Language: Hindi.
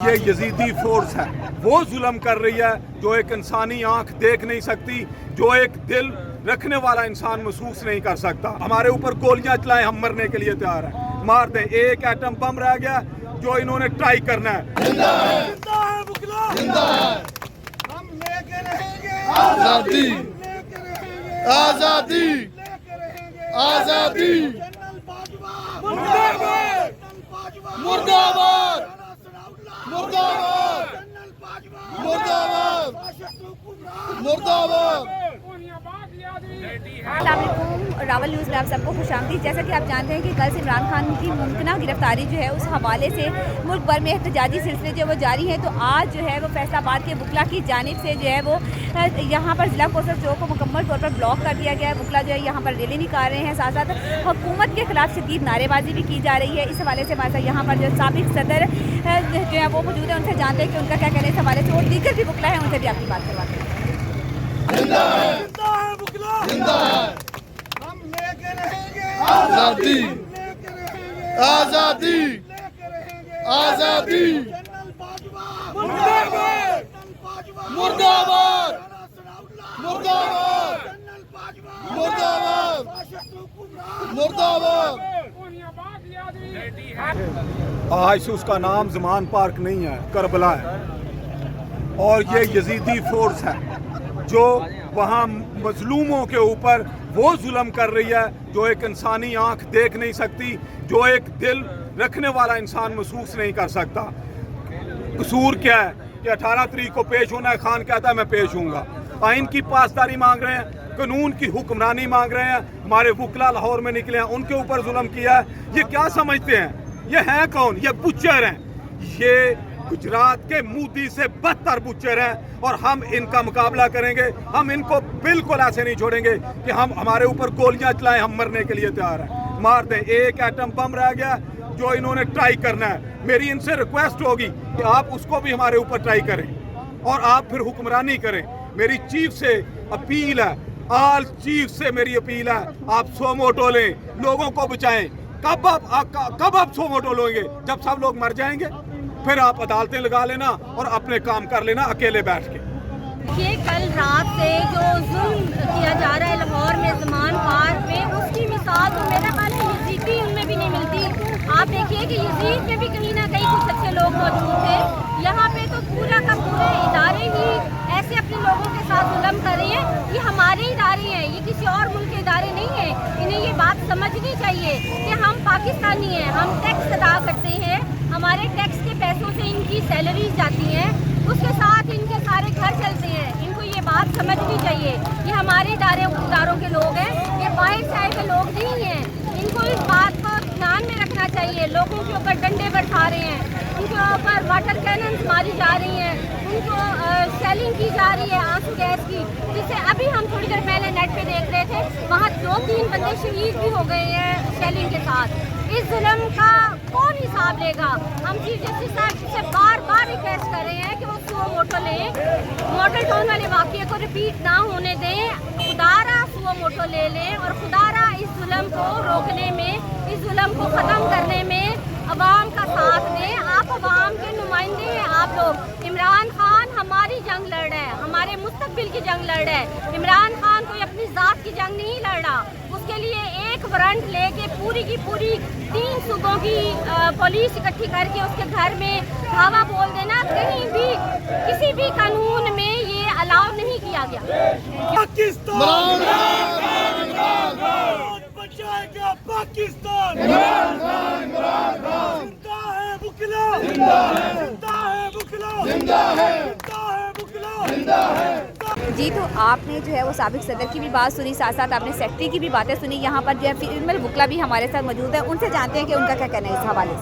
ये यजीदी फोर्स है, वो जुल्म कर रही है जो एक इंसानी आंख देख नहीं सकती, जो एक दिल रखने वाला इंसान महसूस नहीं कर सकता। हमारे ऊपर गोलियां चलाएं, हम मरने के लिए तैयार हैं, मार दें। एक एटम बम रह गया जो इन्होंने ट्राई करना है। जिंदा है, जिंदा है। हम लेके रहेंगे आजादी, आजादी, आजादी। मुर्दाबाद, मुर्दाबाद, मुर्दाबाद, मुर्दाबाद, मुर्दाबाद। अस्सलामुअलैकुम, रावल न्यूज़ में आप सबको खुशामदीद। जैसा कि आप जानते हैं कि कल से इमरान खान की मुमकिन गिरफ्तारी जो है उस हवाले से मुल्क भर में एहतजाजी सिलसिले जो वो जारी हैं। तो आज जो है वो फैसलाबाद के वकला की जानिब से जो है वो यहाँ पर ज़िला कौंसल चौक को मुकम्मल तौर पर ब्लॉक कर दिया गया है। वकला जो है यहाँ पर रैली निकाल रहे हैं, साथ साथ हुकूमत के खिलाफ शदीद नारेबाजी भी की जा रही है। इस हवाले से हमारे साथ यहाँ पर जो साबिक सदर जो है वो मौजूद है, उनसे जानते हैं कि उनका क्या कहना है इस हवाले से, और दीगर भी वकला है उनसे भी आपकी बात करवाते हैं। जिंदा है, जिंदा है। हम लेके रहेंगे आजादी, लेके रहेंगे आजादी, आजादी। मुर्दाबाद, मुर्दाबाद, मुर्दाबाद, मुर्दाबाद, मुर्दाबाद। आज उसका नाम ज़मान पार्क नहीं है, करबला है। और ये यजीदी फोर्स है जो वहाँ मजलूमों के ऊपर वो जुल्म कर रही है जो एक इंसानी आंख देख नहीं सकती, जो एक दिल रखने वाला इंसान महसूस नहीं कर सकता। कसूर क्या है कि 18 तारीख को पेश होना है, खान कहता है मैं पेश हूँगा। आइन की पासदारी मांग रहे हैं, कानून की हुक्मरानी मांग रहे हैं। हमारे वकला लाहौर में निकले हैं, उनके ऊपर जुल्म किया है। ये क्या समझते हैं? ये हैं कौन? ये बुच्चर हैं। ये गुजरात के मोदी से बदतर बुच्चर हैं और हम इनका मुकाबला करेंगे। हम इनको बिल्कुल ऐसे नहीं छोड़ेंगे कि हम हमारे ऊपर गोलियां चलाएं, हम मरने के लिए तैयार हैं, मार दें। एक एटम बम रह गया जो इन्होंने ट्राई करना है। मेरी इनसे रिक्वेस्ट होगी कि आप उसको भी हमारे ऊपर ट्राई करें और आप फिर हुक्मरानी करें। मेरी चीफ से अपील है, आल चीफ से मेरी अपील है, आप सोमोटो लें, लोगों को बचाएं। कब आप सोमोटो लोगे? जब सब लोग मर जाएंगे, फिर आप अदालतें लगा लेना और अपने काम कर लेना अकेले बैठ के। ये कल रात से जो जुल्म किया जा रहा है लाहौर में ज़मान पार्क में, उसकी मिसाल तो मेरा ख्याल है यजीदी उनमें भी नहीं मिलती। आप देखिए कि यजीद में भी कहीं ना कहीं कुछ अच्छे लोग मौजूद थे। यहाँ पे तो पूरा का पूरे इदारे ही ऐसे अपने लोगों के साथ जुल्म कर रहे हैं। ये हमारे इदारे हैं, ये किसी और मुल्क के इदारे नहीं हैं। इन्हें ये बात समझनी चाहिए कि हम पाकिस्तानी हैं, हम टैक्स अदा करते हैं, हमारे टैक्स के पैसों से इनकी सैलरीज जाती हैं, उसके साथ इनके सारे घर चलते हैं। इनको ये बात समझनी चाहिए कि हमारे इदारों के लोग हैं, ये बाहर से आए हुए लोग नहीं हैं। इनको इस बात को ध्यान में रखना चाहिए। लोगों के ऊपर डंडे बरसा रहे हैं, उनके ऊपर वाटर कैनन्स मारी जा रही हैं, उनको सेलिंग की जा रही है आंसू गैस की, जिससे अभी हम थोड़ी देर पहले नेट पे देख रहे थे, वहाँ 2-3 बंदे शहीद भी हो गए हैं सेलिंग के साथ। इस जुल्म का कौन हिसाब लेगा? हम चीफ जस्टिस साहब से बार बार रिक्वेस्ट कर रहे हैं कि वो सुओ मोटो लें, मॉडल टाउन वाले वाक़ये को रिपीट ना होने दें, खुदारा सुओ मोटो ले लें और खुदारा इस जुल्म को रोकने में, इस जुल्म को ख़त्म करने में अवाम का साथ दें। आप अवाम के नुमाइंदे हैं। आप लोग, इमरान खान हमारी जंग लड़ रहा है, हमारे मुस्तकबिल की जंग लड़ रहा है। इमरान खान कोई अपनी ज़ात की जंग नहीं लड़ रहा। उसके लिए एक वारंट लेके पूरी की पूरी 3 सूबों की पुलिस इकट्ठी करके उसके घर में धावा बोल देना, कहीं भी किसी भी कानून में ये अलाउ नहीं किया गया। पाकिस्तान बचाएगा पाकिस्तान। जिंदा है वकला, जिंदा है वकला, जिंदा है वकला, जिंदा है। जी, तो आपने जो है वो साबिक सदर की भी बात सुनी, साथ साथ आपने सेक्रेटरी की भी बातें सुनी। यहाँ पर जो है फीमेल वकला भी हमारे साथ मौजूद है, उनसे जानते हैं कि उनका क्या कहना है इस हवाले से।